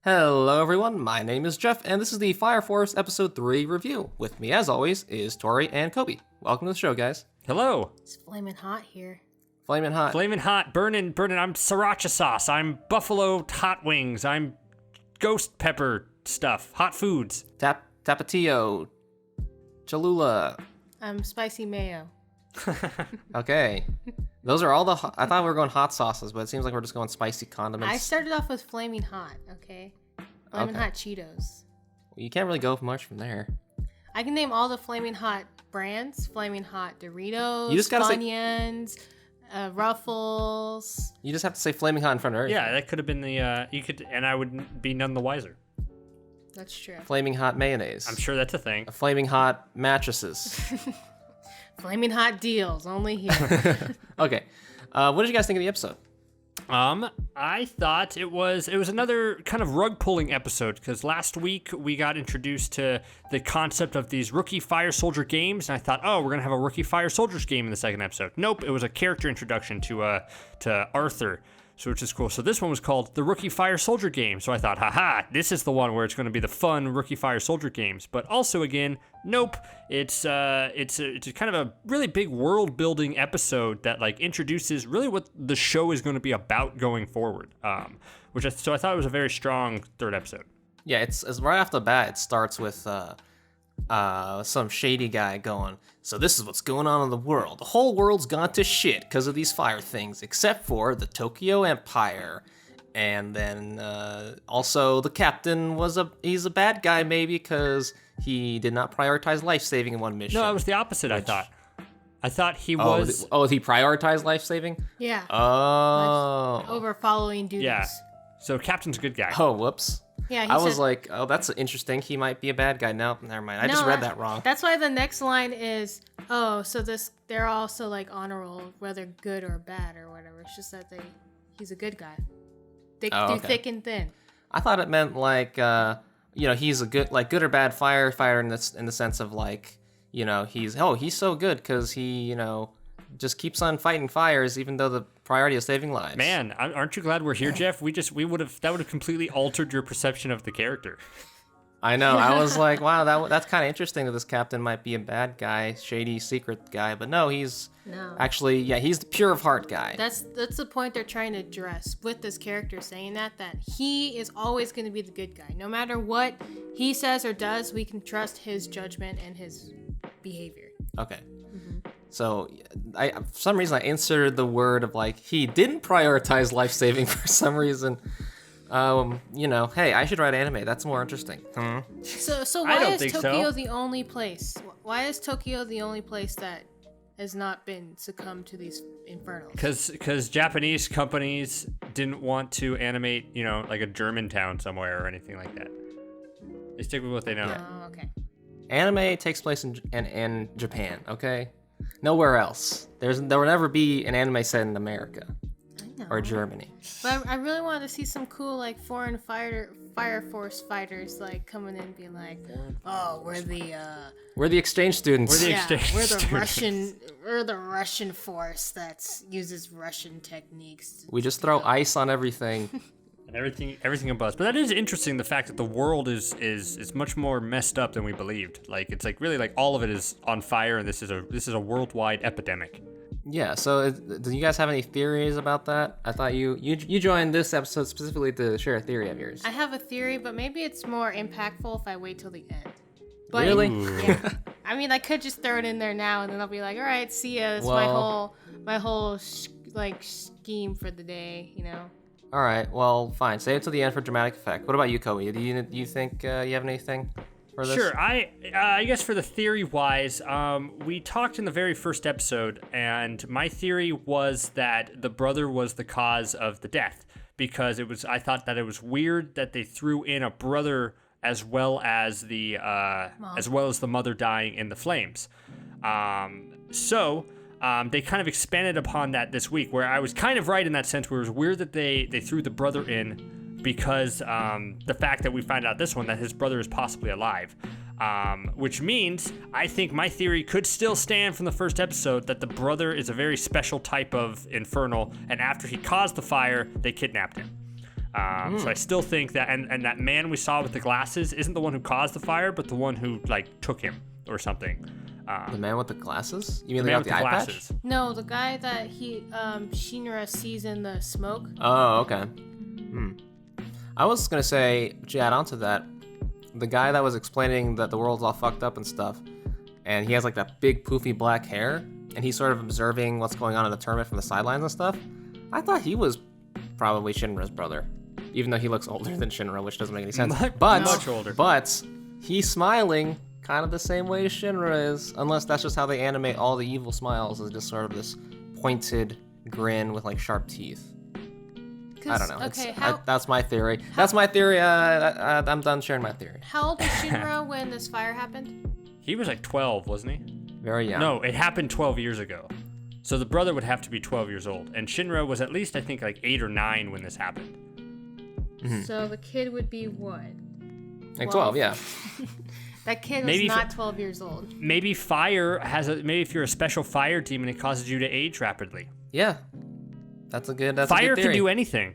Hello everyone, my name is Jeff, and this is the Fire Force Episode 3 review. With me, as always, is Torie and Coby. Welcome to the show, guys. Hello. It's flaming hot here. Flaming hot. Flaming hot, burning. I'm sriracha sauce. I'm buffalo hot wings. I'm ghost pepper stuff. Hot foods. Tapatio. Cholula. I'm spicy mayo. Okay. Those are all the... I thought we were going hot sauces, but it seems like we're just going spicy condiments. I started off with flaming hot, okay? Flaming hot Cheetos. Well, you can't really go much from there. I can name all the flaming hot brands. Flaming hot Doritos, You just gotta say- Funyuns, Ruffles. You just have to say flaming hot in front of everything. Yeah, that could have been the, you could, and I would be none the wiser. That's true. Flaming hot mayonnaise. I'm sure that's a thing. Flaming hot mattresses. Flaming hot deals, only here. Okay. What did you guys think of the episode? I thought it was another kind of rug pulling episode because last week we got introduced to the concept of these rookie fire soldier games, and I thought, oh, we're gonna have a rookie fire soldiers game in the second episode. Nope, it was a character introduction to Arthur, so which is cool. So this one was called the Rookie Fire Soldier Game. So I thought, haha, this is the one where it's going to be the fun Rookie Fire Soldier games. But also again, nope, it's kind of a really big world building episode that like introduces really what the show is going to be about going forward. So I thought it was a very strong third episode. Yeah, it's right off the bat. It starts with some shady guy going, so this is what's going on in the world. The whole world's gone to shit because of these fire things, except for the Tokyo Empire. And then also the captain he's a bad guy maybe because he did not prioritize life-saving in one mission. No, it was the opposite, I thought he was... Oh, he prioritized life-saving? Yeah. Oh. Over following duties. Yeah. So captain's a good guy. Oh, whoops. Yeah, I was like, oh, that's interesting. He might be a bad guy. No, never mind. I just read that wrong. That's why the next line is, oh, so they're also like honor roll, whether good or bad or whatever. It's just that he's a good guy. They do thick and thin. I thought it meant like, he's a good or bad firefighter in the sense of like, he's so good because he, just keeps on fighting fires even though the priority is saving lives. Man, aren't you glad we're here, Jeff? That would have completely altered your perception of the character. I know. I was like, wow, that's kind of interesting that this captain might be a bad guy, shady secret guy, but no, he's actually, he's the pure of heart guy. That's the point they're trying to address with this character, saying that he is always going to be the good guy. No matter what he says or does, we can trust his judgment and his behavior. Okay. So, for some reason, I inserted the word of like he didn't prioritize life saving for some reason. Hey, I should write anime. That's more interesting. So why is Tokyo the only place? Why is Tokyo the only place that has not been succumbed to these infernals? Because Japanese companies didn't want to animate, like a German town somewhere or anything like that. They stick with what they know. Oh, okay. Anime takes place in Japan. Okay. Nowhere else. There will never be an anime set in America or Germany. But I really wanted to see some cool like foreign fire force fighters like coming in and being like, oh, we're the exchange students. We're the Russian force that uses Russian techniques. We just throw ice on everything. And everything abuzz. But that is interesting, the fact that the world is much more messed up than we believed. Like it's like really like all of it is on fire, and this is a worldwide epidemic. Yeah. So do you guys have any theories about that? I thought you joined this episode specifically to share a theory of yours. I have a theory, but maybe it's more impactful if I wait till the end. But really? Yeah. I mean, I could just throw it in there now, and then I'll be like, all right, see ya. It's my whole scheme for the day, All right, well, fine. Save it to the end for dramatic effect. What about you, Coby? Do you think you have anything for this? Sure. I guess for the theory-wise, we talked in the very first episode, and my theory was that the brother was the cause of the death because I thought that it was weird that they threw in a brother as well as the mother dying in the flames. They kind of expanded upon that this week, where I was kind of right in that sense, where it was weird that they threw the brother in because the fact that we find out this one, that his brother is possibly alive. Which means I think my theory could still stand from the first episode that the brother is a very special type of infernal, and after he caused the fire, they kidnapped him. So I still think that, and that man we saw with the glasses isn't the one who caused the fire, but the one who like took him or something. The man with the glasses? You mean The the guy man with with the the eye glasses. patch? No, the guy that Shinra sees in the smoke. Oh, okay. I was gonna say, to add on to that, the guy that was explaining that the world's all fucked up and stuff, and he has like that big poofy black hair, and he's sort of observing what's going on in the tournament from the sidelines and stuff. I thought he was probably Shinra's brother, even though he looks older than Shinra, which doesn't make any sense. Much older. But he's smiling kind of the same way Shinra is, unless that's just how they animate all the evil smiles, is just sort of this pointed grin with like sharp teeth. I don't know. Okay, That's my theory. That's my theory. I'm done sharing my theory. how old was Shinra when this fire happened? He was like 12, wasn't he? Very young. No, it happened 12 years ago. So the brother would have to be 12 years old. And Shinra was at least, I think, like 8 or 9 when this happened. So the kid would be what? Like 12, yeah. That kid was Maybe not 12 years old. Maybe fire maybe if you're a special fire demon, it causes you to age rapidly. Yeah. That's a good Fire theory. can do anything.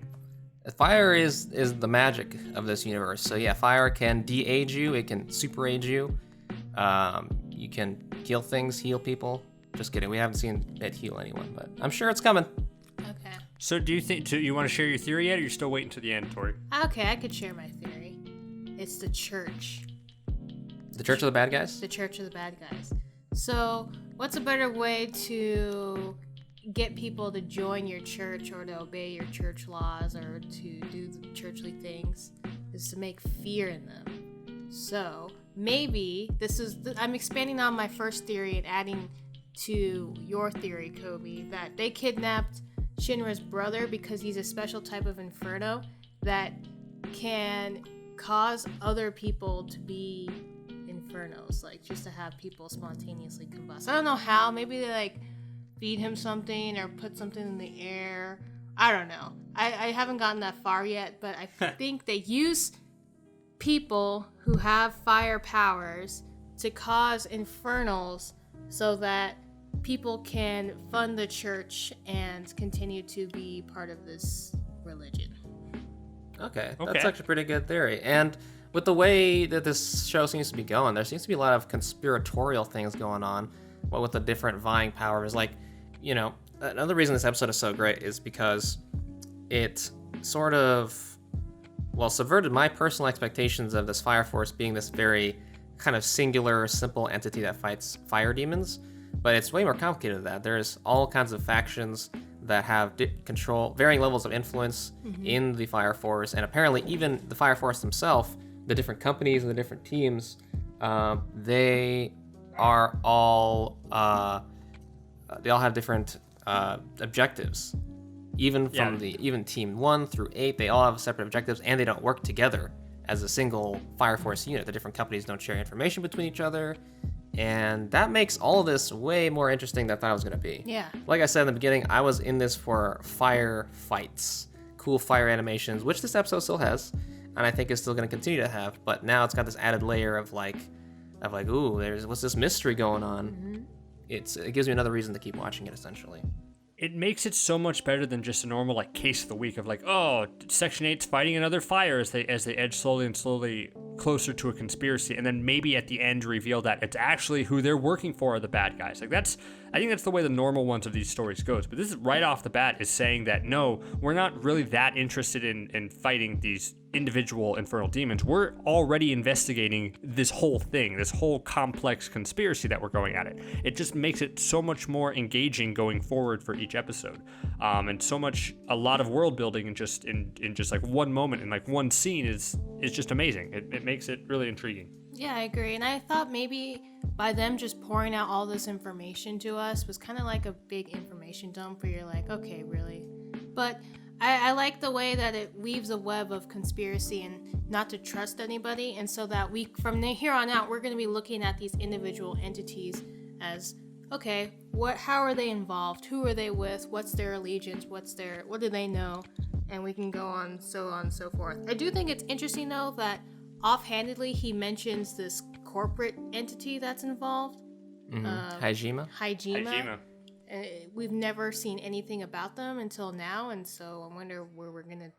Fire is the magic of this universe. So yeah, fire can de-age you. It can super age you. You can kill things, heal people. Just kidding. We haven't seen it heal anyone, but I'm sure it's coming. Okay. So do you want to share your theory yet, or you're still waiting to the end, Torie? Okay, I could share my theory. It's the church. The Church of the Bad Guys? The Church of the Bad Guys. So, what's a better way to get people to join your church or to obey your church laws or to do the churchly things is to make fear in them. So, maybe I'm expanding on my first theory and adding to your theory, Coby, that they kidnapped Shinra's brother because he's a special type of inferno that can cause other people to be infernos, like just to have people spontaneously combust. I don't know how. Maybe they like feed him something or put something in the air. I don't know. I haven't gotten that far yet, but I think they use people who have fire powers to cause infernals so that people can fund the church and continue to be part of this religion. Okay, that's actually a pretty good theory. And with the way that this show seems to be going, there seems to be a lot of conspiratorial things going on, what with the different vying powers. Like, you know, another reason this episode is so great is because it sort of, well, subverted my personal expectations of this Fire Force being this very kind of singular, simple entity that fights fire demons. But it's way more complicated than that. There's all kinds of factions that have varying levels of influence in the Fire Force, and apparently even the Fire Force themselves, the different companies and the different teams, they are all they all have different objectives. Even from even Team 1 through 8, they all have separate objectives, and they don't work together as a single Fire Force unit. The different companies don't share information between each other. And that makes all of this way more interesting than I thought it was going to be. Yeah. Like I said in the beginning, I was in this for fire fights, cool fire animations, which this episode still has, and I think it's still going to continue to have. But now it's got this added layer of like, ooh, what's this mystery going on? It gives me another reason to keep watching it, essentially. It makes it so much better than just a normal like case of the week of like, oh, Section 8's fighting another fire as they edge slowly and slowly closer to a conspiracy, and then maybe at the end reveal that it's actually who they're working for are the bad guys. Like I think that's the way the normal ones of these stories goes. But this is right off the bat is saying that no, we're not really that interested in fighting these individual infernal demons. We're already investigating this whole thing, this whole complex conspiracy that we're going at it. It just makes it so much more engaging going forward for each episode, and a lot of world building in just like one moment and like one scene is just amazing. It makes it really intriguing. Yeah, I agree. And I thought maybe by them just pouring out all this information to us was kind of like a big information dump where you're like, okay, really? But I like the way that it weaves a web of conspiracy and not to trust anybody. And so that from here on out, we're going to be looking at these individual entities as, okay, how are they involved? Who are they with? What's their allegiance? What do they know? And we can go on and so forth. I do think it's interesting, though, that offhandedly he mentions this corporate entity that's involved. Hajime? Hajime. We've never seen anything about them until now, and so I wonder where we're gonna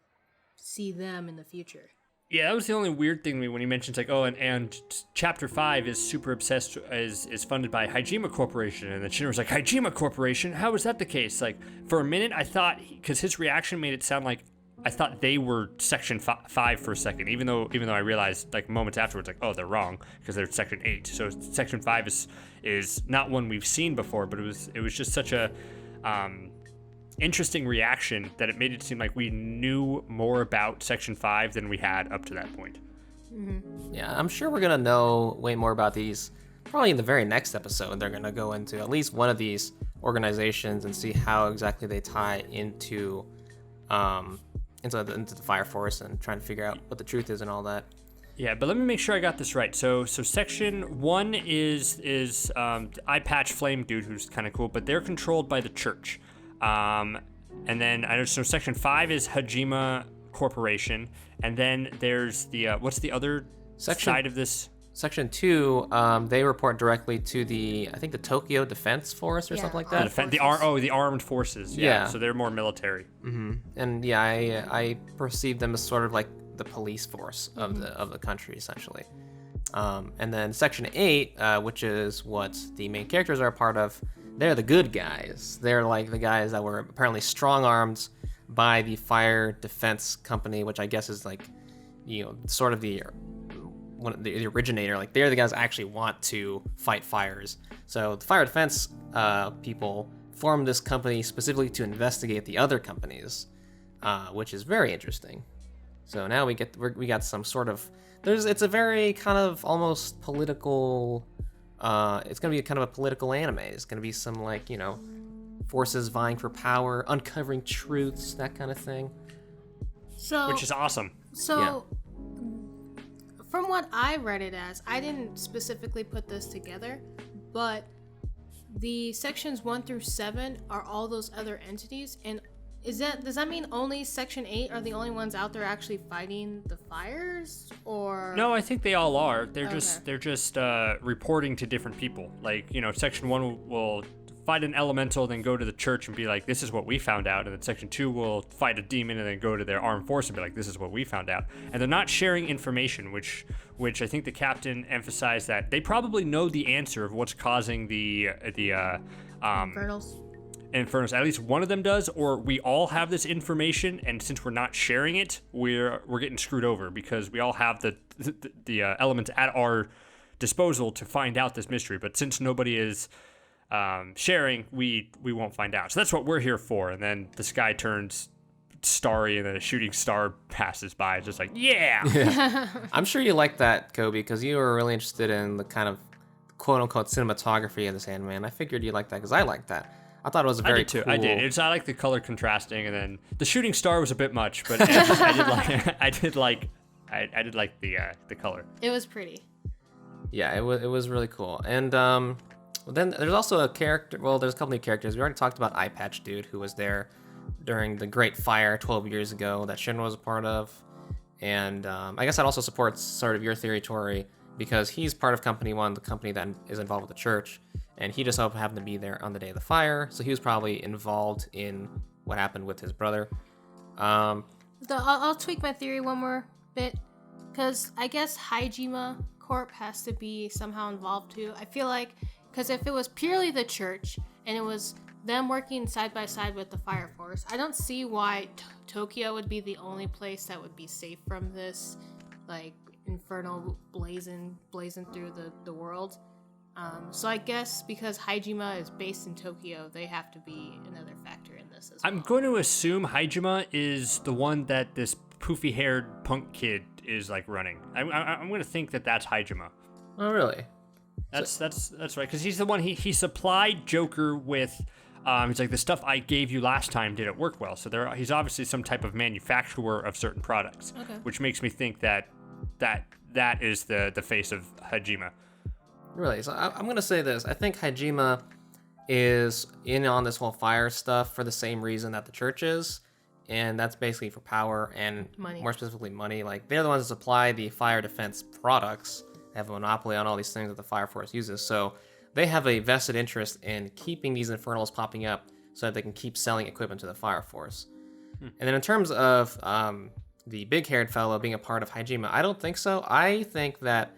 see them in the future. Yeah, that was the only weird thing to me when he mentions like, oh, and Chapter 5 is super obsessed, is funded by Hajima Corporation, and then Shinra was like, Hajima Corporation? How is that the case? Like, for a minute, I thought, because his reaction made it sound like I thought they were Section 5 for a second, even though I realized like moments afterwards, like, oh, they're wrong because they're Section 8. So Section 5 is not one we've seen before, but it was just such a interesting reaction that it made it seem like we knew more about Section 5 than we had up to that point. Mm-hmm. Yeah, I'm sure we're gonna know way more about these probably in the very next episode. They're gonna go into at least one of these organizations and see how exactly they tie into the Fire Force and trying to figure out what the truth is and all that. Yeah, but let me make sure I got this right. So Section 1 is Eye Patch Flame dude, who's kind of cool, but they're controlled by the church. And then I know, so Section 5 is Hajima Corporation, and then there's the what's the other side of this? Section 2, they report directly to the Tokyo Defense Force or something like that. The armed forces. Yeah. So they're more military. Mm-hmm. And yeah, I perceive them as sort of like the police force of the country, essentially. And then Section 8, which is what the main characters are a part of, they're the good guys. They're like the guys that were apparently strong-armed by the Fire Defense Company, which I guess is like, sort of the originator. Like, they're the guys that actually want to fight fires. So the Fire Defense people formed this company specifically to investigate the other companies, which is very interesting. So now we got some sort of it's a very kind of almost political. It's gonna be kind of a political anime. It's gonna be some like forces vying for power, uncovering truths, that kind of thing. So which is awesome. So from what I read it as, I didn't specifically put this together, but the sections 1 through 7 are all those other entities, and does that mean only Section 8 are the only ones out there actually fighting the fires, or? No, I think they all are. They're just reporting to different people. Like, Section 1 will fight an elemental, then go to the church and be like, this is what we found out. And then Section 2 will fight a demon and then go to their armed force and be like, this is what we found out. And they're not sharing information, which I think the captain emphasized that they probably know the answer of what's causing the Infernals. At least one of them does, or we all have this information, and since we're not sharing it, we're getting screwed over because we all have the elements at our disposal to find out this mystery. But since nobody is sharing, we won't find out. So that's what we're here for. And then the sky turns starry, and then a shooting star passes by, just like yeah. I'm sure you like that, Coby, because you were really interested in the kind of quote-unquote cinematography of this anime, and I figured you liked that because I liked that. I thought it was very cool. I did. I like the color contrasting, and then the shooting star was a bit much, but I did like the color. It was pretty. Yeah, it was really cool. And then there's also a character. Well, there's a couple new characters. We already talked about Eye Patch Dude, who was there during the Great Fire 12 years ago that Shinra was a part of. And I guess that also supports sort of your theory, Torie, because he's part of Company 1, the company that is involved with the church. And he just happened to be there on the day of the fire, so he was probably involved in what happened with his brother. I'll tweak my theory one more bit, because I guess Hajima Corp has to be somehow involved too. I feel like, because if it was purely the church, and it was them working side by side with the Fire Force, I don't see why Tokyo would be the only place that would be safe from this, like, infernal blazing through the world. So I guess because Hajima is based in Tokyo, they have to be another factor in this as well. I'm going to assume Hajima is the one that this poofy-haired punk kid is like running. I'm going to think that that's Hajima. Oh, really? That's right, because he's the one he supplied Joker with. He's like, the stuff I gave you last time didn't work well. So he's obviously some type of manufacturer of certain products, which makes me think that is the face of Hajima. Really? So I'm going to say this. I think Hajima is in on this whole fire stuff for the same reason that the church is, and that's basically for power and money. More specifically money. Like, they're the ones that supply the fire defense products. They have a monopoly on all these things that the Fire Force uses, so they have a vested interest in keeping these Infernals popping up so that they can keep selling equipment to the Fire Force. And then in terms of the big-haired fellow being a part of Hajime. I don't think so. I think that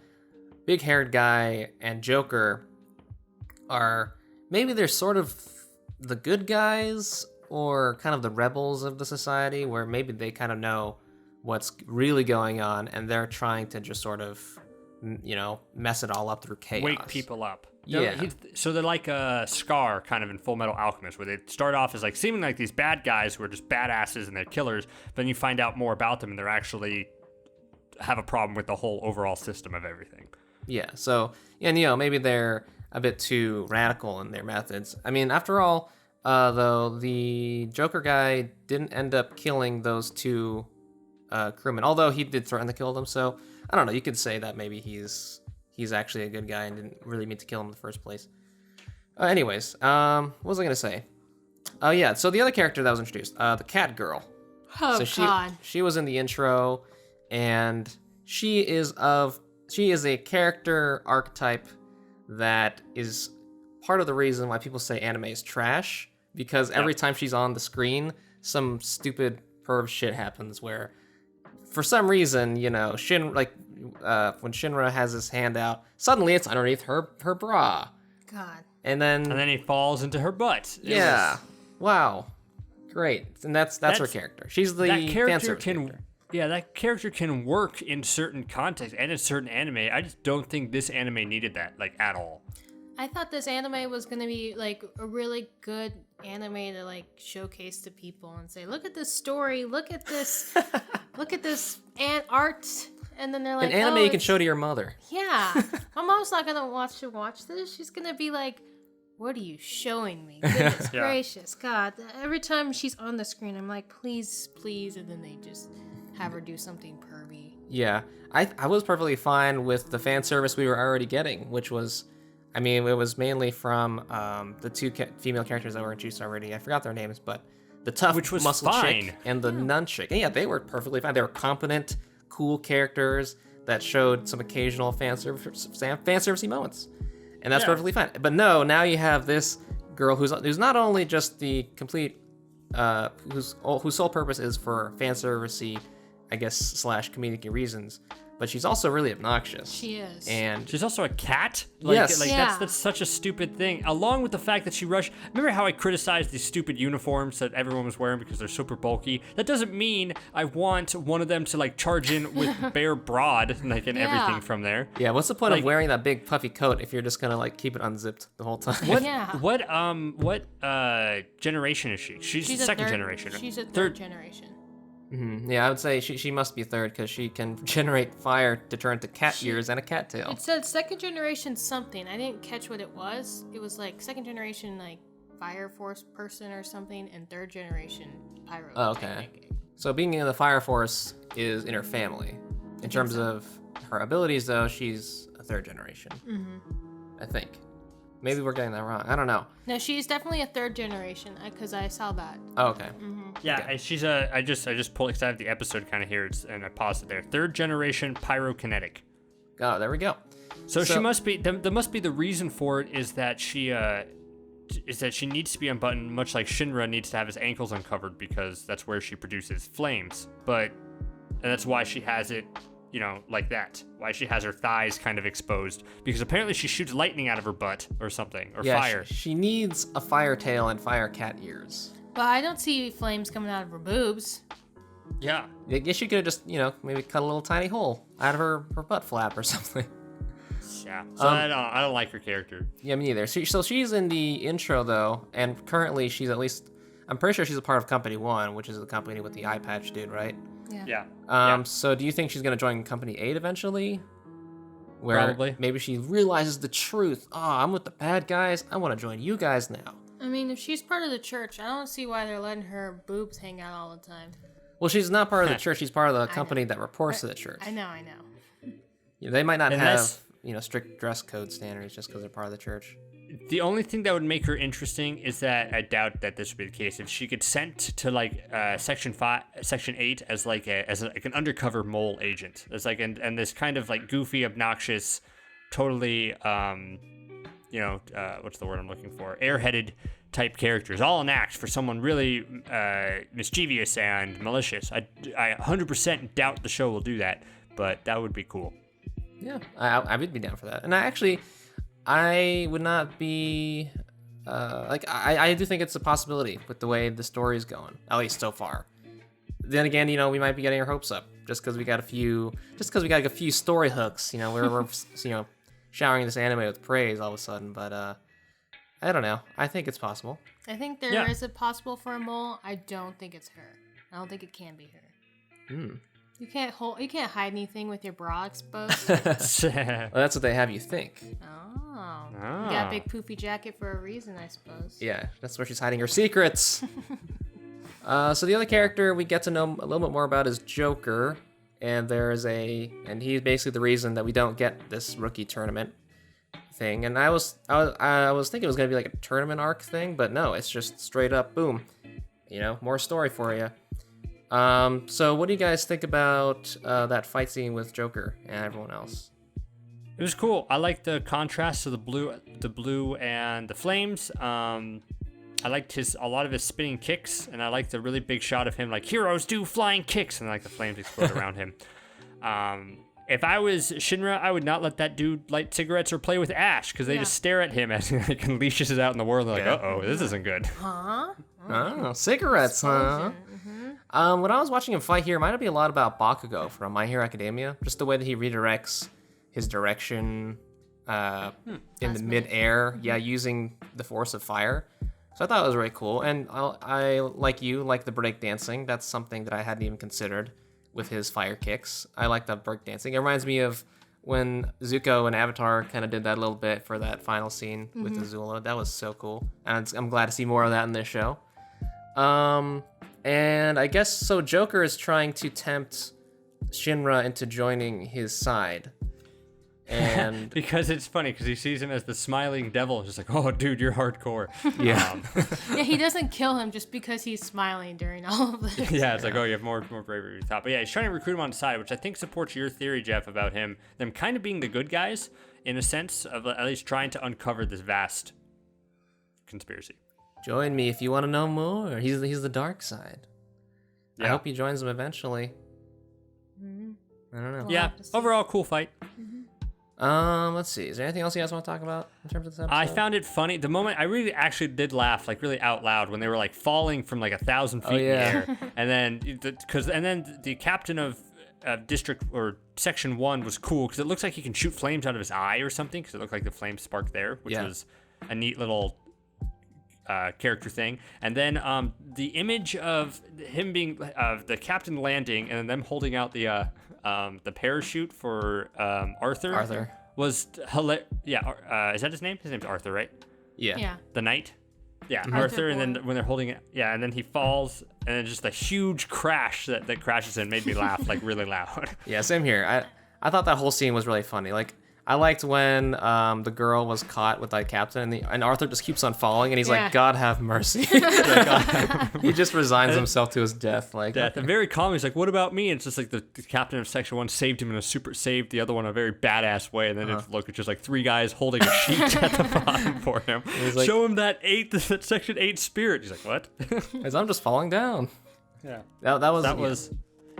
big-haired guy and Joker are maybe they're sort of the good guys or kind of the rebels of the society, where maybe they kind of know what's really going on and they're trying to just sort of, mess it all up through chaos. Wake people up. Yeah. So they're like a Scar kind of in Full Metal Alchemist, where they start off as like seeming like these bad guys who are just badasses and they're killers, but then you find out more about them and they're actually have a problem with the whole overall system of everything. Yeah, so, and maybe they're a bit too radical in their methods. I mean, after all, though, the Joker guy didn't end up killing those two crewmen, although he did threaten to kill them, so, I don't know, you could say that maybe he's actually a good guy and didn't really mean to kill him in the first place. Anyways, what was I going to say? Oh, yeah, so the other character that was introduced, the cat girl. Oh, So God. she was in the intro, and she is a character archetype that is part of the reason why people say anime is trash, because every time she's on the screen, some stupid perv shit happens where, for some reason, when Shinra has his hand out, suddenly it's underneath her bra. God. And then he falls into her butt. Wow. Great. And that's her character. She's the fan service character. Yeah, that character can work in certain contexts and in certain anime. I just don't think this anime needed that, like, at all. I thought this anime was gonna be like a really good anime to like showcase to people and say, look at this story, look at this art, and then they're like, an anime you can show to your mother. Yeah, my mom's not gonna watch this. She's gonna be like, what are you showing me? Goodness gracious, God! Every time she's on the screen, I'm like, please, and then they just have her do something pervy. Yeah, I was perfectly fine with the fan service we were already getting, which was, I mean, it was mainly from the two female characters that were introduced already. I forgot their names, but the tough muscle chick and the nun chick. And yeah, they were perfectly fine. They were competent, cool characters that showed some occasional fan servicey moments, and that's perfectly fine. But no, now you have this girl who's not only just the complete, whose sole purpose is for fan servicey, I guess, / comedic reasons, but she's also really obnoxious. She is. And she's also a cat? Yes. That's such a stupid thing. Along with the fact that she rushed... Remember how I criticized these stupid uniforms that everyone was wearing because they're super bulky? That doesn't mean I want one of them to, like, charge in with bare broad, like, and everything from there. Yeah, what's the point of wearing that big puffy coat if you're just gonna, like, keep it unzipped the whole time? What generation is she? She's the second generation. She's a third generation. Mm-hmm. Yeah, I would say she must be third because she can generate fire to turn to cat ears and a cat tail. It said second generation something. I didn't catch what it was. It was like second generation like fire force person or something, and third generation pyro. Oh, okay. So being in the fire force is in her family. In terms of her abilities, though, she's a third generation. Mm-hmm. I think. Maybe we're getting that wrong. I don't know. No, she's definitely a third generation because I saw that. Oh, okay. Mm-hmm. Yeah, okay. She's a. I just pulled because I have the episode kind of here, and I paused it there. Third generation pyrokinetic. Oh, there we go. So she must be. There must be the reason for it is that she needs to be unbuttoned, much like Shinra needs to have his ankles uncovered because that's where she produces flames. And that's why she has it. Like that. Why she has her thighs kind of exposed. Because apparently she shoots lightning out of her butt or something. Or fire. She needs a fire tail and fire cat ears. But I don't see flames coming out of her boobs. Yeah. I guess she could have just, maybe cut a little tiny hole out of her butt flap or something. Yeah. So I don't like her character. Yeah, me neither. So she's in the intro, though, and currently she's at least... I'm pretty sure she's a part of Company 1, which is the company with the eye patch dude, right? Yeah. So do you think she's going to join Company 8 eventually? Where Probably. Maybe she realizes the truth. Oh, I'm with the bad guys. I want to join you guys now. I mean, if she's part of the church, I don't see why they're letting her boobs hang out all the time. Well, she's not part of the church. She's part of the company that reports to the church. I know. Yeah, they might not have, strict dress code standards just because they're part of the church. The only thing that would make her interesting is that I doubt that this would be the case. If she gets sent to Section 8 as an undercover mole agent, as and this kind of like goofy, obnoxious, totally what's the word I'm looking for? Airheaded type characters, all an act for someone really mischievous and malicious. I 100% doubt the show will do that, but that would be cool. Yeah, I would be down for that. And I would not be I do think it's a possibility with the way the story's going, at least so far. Then again, we might be getting our hopes up just because we got a few story hooks. We're showering this anime with praise all of a sudden. But I don't know. I think it's possible. I think there is a possible for a mole. I don't think it's her. I don't think it can be her. You can't hide anything with your bra exposed. Well, that's what they have you think. Oh. You got a big poofy jacket for a reason, I suppose. Yeah, that's where she's hiding her secrets. So the other character we get to know a little bit more about is Joker, and he's basically the reason that we don't get this rookie tournament thing. And I was thinking it was gonna be like a tournament arc thing, but no, it's just straight up boom, more story for you. So what do you guys think about that fight scene with Joker and everyone else? It was cool. I like the contrast to the blue and the flames. I liked a lot of his spinning kicks, and I liked the really big shot of him like heroes do flying kicks, and like the flames explode around him. If I was Shinra, I would not let that dude light cigarettes or play with ash, because they just stare at him as he like unleashes it out in the world. And they're like, uh-oh, this isn't good. Huh? Oh, cigarettes, huh? When I was watching him fight here, it might be a lot about Bakugo from My Hero Academia. Just the way that he redirects his direction in the mid-air, using the force of fire. So I thought it was really cool. And I like the break dancing. That's something that I hadn't even considered with his fire kicks. I like the break dancing. It reminds me of when Zuko and Avatar kind of did that a little bit for that final scene with Azula. That was so cool. And I'm glad to see more of that in this show. And I guess so Joker is trying to tempt Shinra into joining his side. And because it's funny because he sees him as the smiling devil, just like, oh dude, you're hardcore. Yeah. Yeah, he doesn't kill him just because he's smiling during all of this. Yeah, it's like, oh, you have more bravery you thought. But yeah, he's trying to recruit him on the side, which I think supports your theory, Jeff, about them kind of being the good guys in a sense of at least trying to uncover this vast conspiracy. Join me if you want to know more. He's the dark side. Yeah. I hope he joins them eventually. I don't know. Yeah, overall cool fight. Let's see. Is there anything else you guys want to talk about in terms of this episode? I found it funny. The moment I really actually did laugh, like really out loud, when they were like falling from like 1,000 feet in the air, and then the captain of district or section 1 was cool because it looks like he can shoot flames out of his eye or something because it looked like the flame sparked there, which was a neat little character thing. And then the image of him being the captain landing and then them holding out the parachute for Arthur was hilarious. Is that his name? His name's Arthur, right? Yeah. The knight? Yeah, Arthur, and then when they're holding it, and then he falls, and then just a huge crash that crashes in made me laugh, like really loud. Yeah, same here. I thought that whole scene was really funny. Like, I liked when the girl was caught with that captain, and Arthur just keeps on falling, and he's like, God have mercy. He just resigns himself to his death. And very calm. He's like, what about me? And it's just like the captain of section 1 saved him saved the other one in a very badass way, and then it's just like 3 guys holding a sheet at the bottom for him. Like, show him that section 8 spirit. He's like, what? I'm just falling down. Yeah. That was.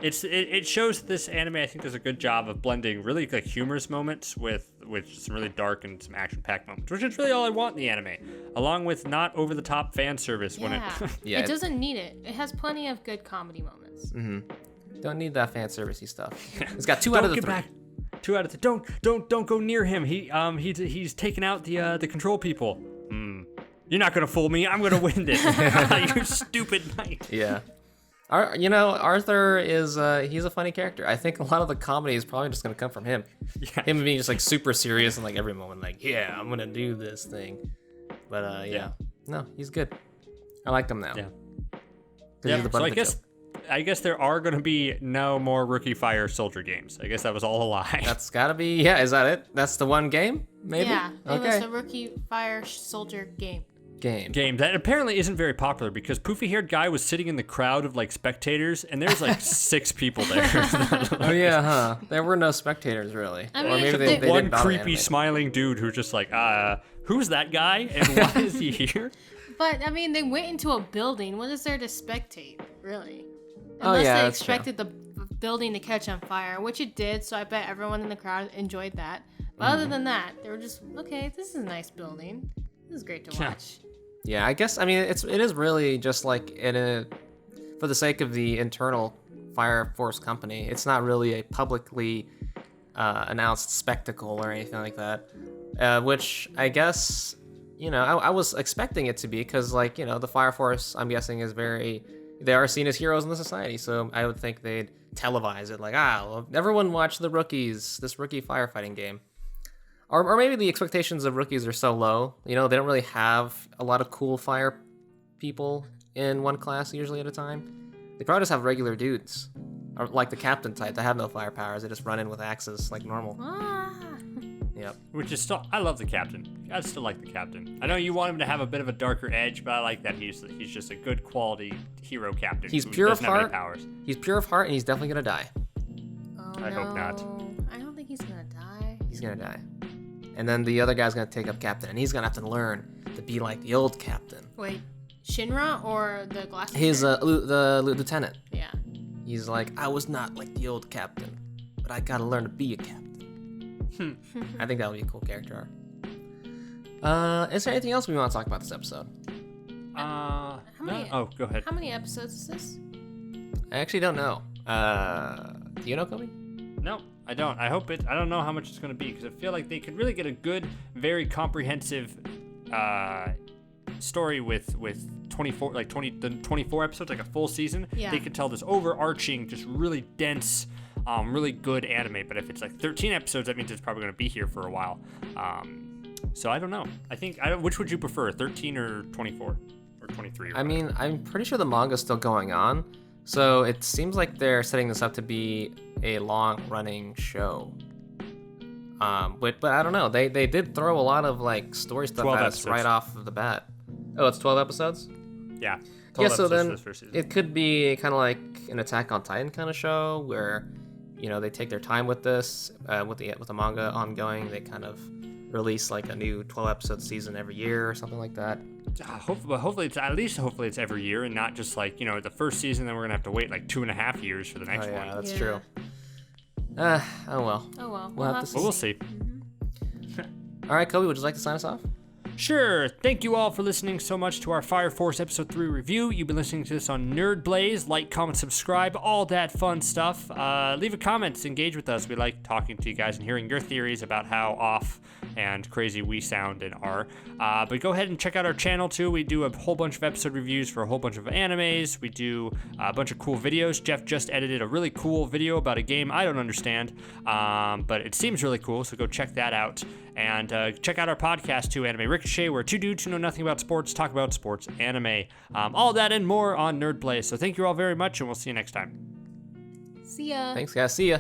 It shows this anime, I think, does a good job of blending really like humorous moments with some really dark and some action-packed moments, which is really all I want in the anime, along with not over-the-top fan service when it... It doesn't need it. It has plenty of good comedy moments. Don't need that fan servicey stuff. It's got 2 out of the 3. 2 out of the... Don't go near him. He's taken out the control people. You're not gonna fool me. I'm gonna win this. You stupid knight. Yeah. Arthur is he's a funny character. I think a lot of the comedy is probably just gonna come from him. Yeah. Him being just like super serious and like every moment, like, yeah, I'm gonna do this thing. But no, he's good. I like him now. Yeah. So I guess there are gonna be no more Rookie Fire Soldier games. I guess that was all a lie. That's gotta be. Yeah, is that it? That's the one game? Maybe. Yeah. It was a Rookie Fire Soldier game. game. That apparently isn't very popular because poofy-haired guy was sitting in the crowd of like spectators, and there's like 6 people there. Oh yeah, huh? There were no spectators really. I Or mean, maybe they- they One did bother creepy animate. smiling dude who's just like, who's that guy and why is he here? But I mean, they went into a building. What is there to spectate, really? Oh, Unless yeah, they that's true. expected the building to catch on fire, which it did. So I bet everyone in the crowd enjoyed that. But other than that, they were just okay. This is a nice building. This is great to Yeah. watch. Yeah, I guess I mean it is really just like for the sake of the internal Fire Force company. It's not really a publicly announced spectacle or anything like that. Which I guess I was expecting it to be because like the Fire Force I'm guessing is they are seen as heroes in the society. So I would think they'd televise it like well, everyone watch this rookie firefighting game. Or maybe the expectations of rookies are so low, they don't really have a lot of cool fire people in one class usually at a time. They probably just have regular dudes, or like the captain type that have no fire powers. They just run in with axes like normal. Ah. Yep. Which is still, I love the captain. I still like the captain. I know you want him to have a bit of a darker edge, but I like that he's just a good quality hero captain. He's who pure of doesn't have any heart. powers. He's pure of heart, and he's definitely gonna die. Oh, I hope not. I don't think he's gonna die. He's gonna die. And then the other guy's gonna take up captain, and he's gonna have to learn to be like the old captain. Wait, Shinra or the glasses? His guy? the lieutenant. Yeah. He's like, I was not like the old captain, but I gotta learn to be a captain. I think that would be a cool character arc. Is there anything else we want to talk about this episode? No? many- Oh, go ahead. How many episodes is this? I actually don't know. Do you know, Coby? No, I don't. I don't know how much it's going to be because I feel like they could really get a good, very comprehensive story with 24 episodes, like a full season. Yeah. They could tell this overarching, just really dense, really good anime. But if it's like 13 episodes, that means it's probably going to be here for a while. So I don't know. Which would you prefer, 13 or 24 or 23? Or I mean, I'm pretty sure the manga's still going on, so it seems like they're setting this up to be a long-running show. But I don't know. They did throw a lot of like story stuff 12 at us episodes. right off of the bat. Oh, it's 12 episodes? Yeah. 12 Yeah, so episodes for then this first season. it could be kind of like an Attack on Titan kind of show where, they take their time with this, with the manga ongoing. They kind of release like a new 12-episode season every year or something like that. Hopefully it's every year and not just like the first season. Then we're gonna have to wait like 2.5 years for the next Oh yeah, one. that's Yeah. true. Oh well. Oh well. We'll have to But we'll see. All right, Coby, would you like to sign us off? Sure. Thank you all for listening so much to our Fire Force Episode 3 review. You've been listening to this on Nerd Blaze. Like, comment, subscribe, all that fun stuff. Leave a comment, engage with us. We like talking to you guys and hearing your theories about how off and crazy we sound and are. But go ahead and check out our channel too. We do a whole bunch of episode reviews for a whole bunch of animes. We do a bunch of cool videos. Jeff just edited a really cool video about a game I don't understand, but it seems really cool, so go check that out. And check out our podcast too, Anime Ricochet, where two dudes who know nothing about sports talk about sports, anime, all that and more on Nerd Blaze. So thank you all very much, and we'll see you next time. See ya. Thanks, guys. See ya.